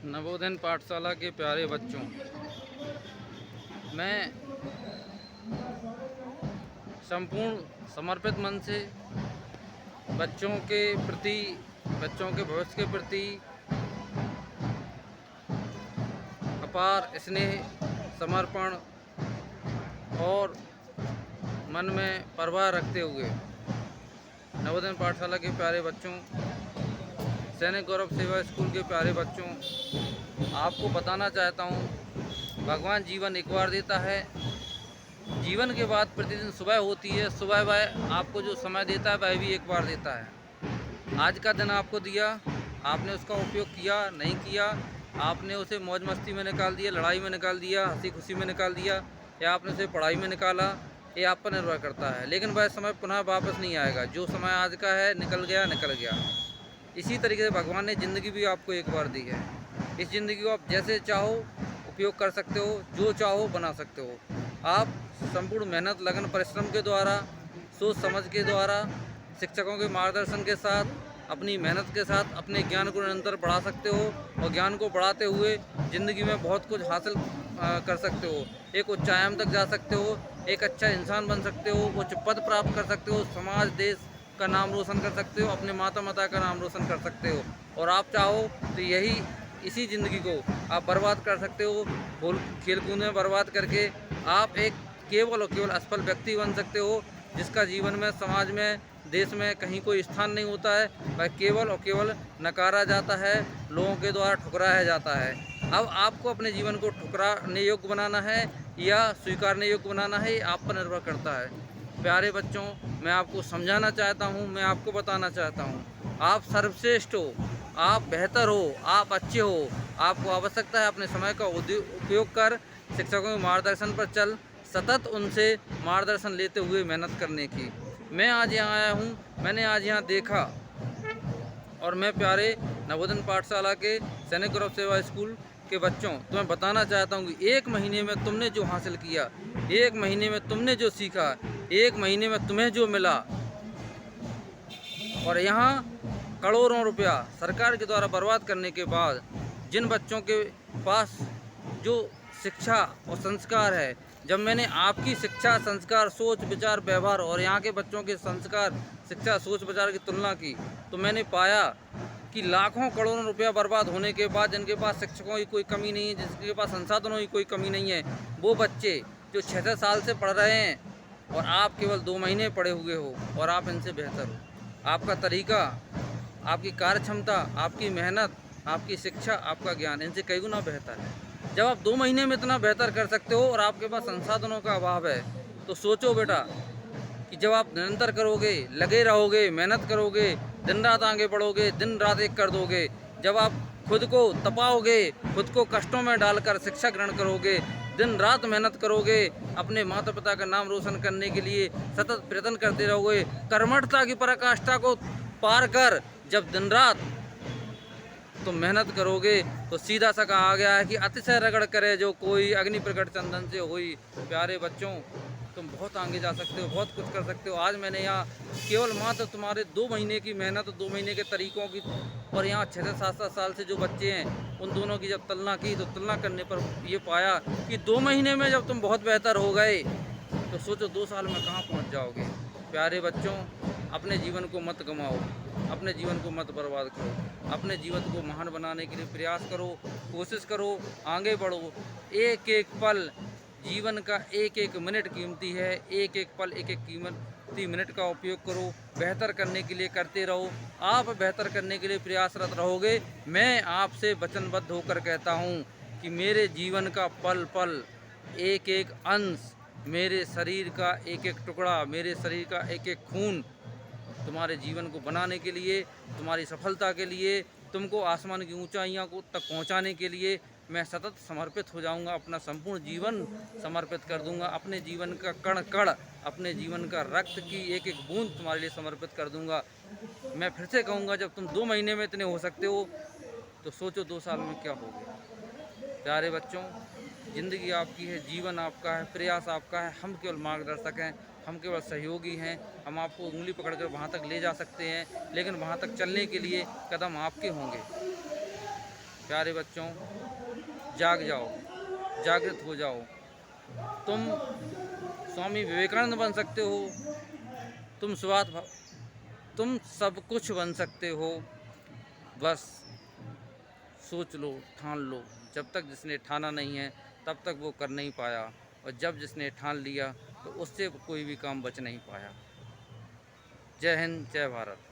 नवोदय पाठशाला के प्यारे बच्चों, मैं संपूर्ण समर्पित मन से बच्चों के प्रति, बच्चों के भविष्य के प्रति अपार स्नेह, समर्पण और मन में परवाह रखते हुए नवोदय पाठशाला के प्यारे बच्चों, सैनिक गौरव सेवा स्कूल के प्यारे बच्चों, आपको बताना चाहता हूँ, भगवान जीवन एक बार देता है। जीवन के बाद प्रतिदिन सुबह होती है, सुबह वह आपको जो समय देता है वह भी एक बार देता है। आज का दिन आपको दिया, आपने उसका उपयोग किया नहीं किया, आपने उसे मौज मस्ती में निकाल दिया, लड़ाई में निकाल दिया, हंसी खुशी में निकाल दिया, या आपने उसे पढ़ाई में निकाला, ये आप पर निर्भर करता है। लेकिन वह समय पुनः वापस नहीं आएगा। जो समय आज का है निकल गया निकल गया। इसी तरीके से भगवान ने ज़िंदगी भी आपको एक बार दी है। इस ज़िंदगी को आप जैसे चाहो उपयोग कर सकते हो, जो चाहो बना सकते हो। आप संपूर्ण मेहनत, लगन, परिश्रम के द्वारा, सोच समझ के द्वारा, शिक्षकों के मार्गदर्शन के साथ, अपनी मेहनत के साथ अपने ज्ञान को निरंतर बढ़ा सकते हो और ज्ञान को बढ़ाते हुए ज़िंदगी में बहुत कुछ हासिल कर सकते हो। एक उच्च आयाम तक जा सकते हो, एक अच्छा इंसान बन सकते हो, उच्च पद प्राप्त कर सकते हो, समाज देश का नाम रोशन कर सकते हो, अपने माता पिता का नाम रोशन कर सकते हो। और आप चाहो तो इसी ज़िंदगी को आप बर्बाद कर सकते हो। खेल कूद में बर्बाद करके आप एक केवल और केवल असफल व्यक्ति बन सकते हो, जिसका जीवन में, समाज में, देश में कहीं कोई स्थान नहीं होता है। वह केवल और केवल नकारा जाता है, लोगों के द्वारा ठुकराया जाता है। अब आपको अपने जीवन को ठुकराने योग्य बनाना है या स्वीकारने योग्य बनाना है, ये आप पर निर्भर करता है। प्यारे बच्चों, मैं आपको समझाना चाहता हूँ, मैं आपको बताना चाहता हूँ, आप सर्वश्रेष्ठ हो, आप बेहतर हो, आप अच्छे हो। आपको आवश्यकता है अपने समय का उपयोग कर शिक्षकों के मार्गदर्शन पर चल, सतत उनसे मार्गदर्शन लेते हुए मेहनत करने की। मैं आज यहाँ आया हूँ, मैंने आज यहाँ देखा, और मैं प्यारे नवोदय पाठशाला के सैनिक गौरव सेवा स्कूल के बच्चों, तुम्हें बताना चाहता हूँ कि एक महीने में तुमने जो हासिल किया, एक महीने में तुमने जो सीखा, एक महीने में तुम्हें जो मिला, और यहाँ करोड़ों रुपया सरकार के द्वारा बर्बाद करने के बाद जिन बच्चों के पास जो शिक्षा और संस्कार है, जब मैंने आपकी शिक्षा, संस्कार, सोच, विचार, व्यवहार और यहाँ के बच्चों के संस्कार, शिक्षा, सोच, विचार की तुलना की, तो मैंने पाया कि लाखों करोड़ों रुपया बर्बाद होने के बाद, जिनके पास शिक्षकों की कोई कमी नहीं है, जिनके पास संसाधनों की कोई कमी नहीं है, वो बच्चे जो 6-6 साल से पढ़ रहे हैं और आप केवल 2 महीने पढ़े हुए हो, और आप इनसे बेहतर हो। आपका तरीका, आपकी कार्य क्षमता, आपकी मेहनत, आपकी शिक्षा, आपका ज्ञान इनसे कई गुना बेहतर है। जब आप 2 महीने में इतना बेहतर कर सकते हो और आपके पास संसाधनों का अभाव है, तो सोचो बेटा कि जब आप निरंतर करोगे, लगे रहोगे, मेहनत करोगे, दिन रात आगे बढ़ोगे, दिन रात एक कर दोगे, जब आप खुद को तपाओगे, खुद को कष्टों में डालकर शिक्षा ग्रहण करोगे, दिन रात मेहनत करोगे, अपने माता पिता का नाम रोशन करने के लिए सतत प्रयत्न करते रहोगे, कर्मठता की पराकाष्ठा को पार कर जब दिन रात तुम मेहनत करोगे, तो सीधा सा कहा गया है कि अतिशय रगड़ करे जो कोई, अग्नि प्रकट चंदन से हुई। प्यारे बच्चों, तुम बहुत आगे जा सकते हो, बहुत कुछ कर सकते हो। आज मैंने यहाँ केवल मात्र तुम्हारे 2 महीने की मेहनत, 2 महीने के तरीकों की, और यहाँ 6-7 साल से जो बच्चे हैं उन दोनों की जब तुलना की, तो तुलना करने पर ये पाया कि 2 महीने में जब तुम बहुत बेहतर हो गए, तो सोचो 2 साल में कहाँ पहुँच जाओगे। प्यारे बच्चों, अपने जीवन को मत गंवाओ, अपने जीवन को मत बर्बाद करो, अपने जीवन को महान बनाने के लिए प्रयास करो, कोशिश करो, आगे बढ़ो। एक एक पल, जीवन का एक एक मिनट कीमती है, एक एक पल, एक एक कीमती मिनट का उपयोग करो, बेहतर करने के लिए करते रहो। आप बेहतर करने के लिए प्रयासरत रहोगे। मैं आपसे वचनबद्ध होकर कहता हूँ कि मेरे जीवन का पल पल, एक एक अंश, मेरे शरीर का एक एक टुकड़ा, मेरे शरीर का एक एक खून तुम्हारे जीवन को बनाने के लिए, तुम्हारी सफलता के लिए, तुमको आसमान की ऊंचाइयों को तक पहुंचाने के लिए मैं सतत समर्पित हो जाऊंगा। अपना संपूर्ण जीवन समर्पित कर दूंगा। अपने जीवन का कण कण, अपने जीवन का रक्त की एक एक बूंद तुम्हारे लिए समर्पित कर दूंगा। मैं फिर से कहूँगा, जब तुम 2 महीने में इतने हो सकते हो, तो सोचो 2 साल में क्या होगा। प्यारे बच्चों, ज़िंदगी आपकी है, जीवन आपका है, प्रयास आपका है। हम केवल मार्गदर्शक हैं, हम केवल सहयोगी हैं। हम आपको उंगली पकड़कर वहाँ तक ले जा सकते हैं, लेकिन वहाँ तक चलने के लिए कदम आपके होंगे। प्यारे बच्चों, जाग जाओ, जागृत हो जाओ। तुम स्वामी विवेकानंद बन सकते हो, तुम तुम सब कुछ बन सकते हो। बस सोच लो, ठान लो। जब तक जिसने ठाना नहीं है तब तक वो कर नहीं पाया, और जब जिसने ठान लिया तो उससे कोई भी काम बच नहीं पाया। जय हिंद, जय भारत।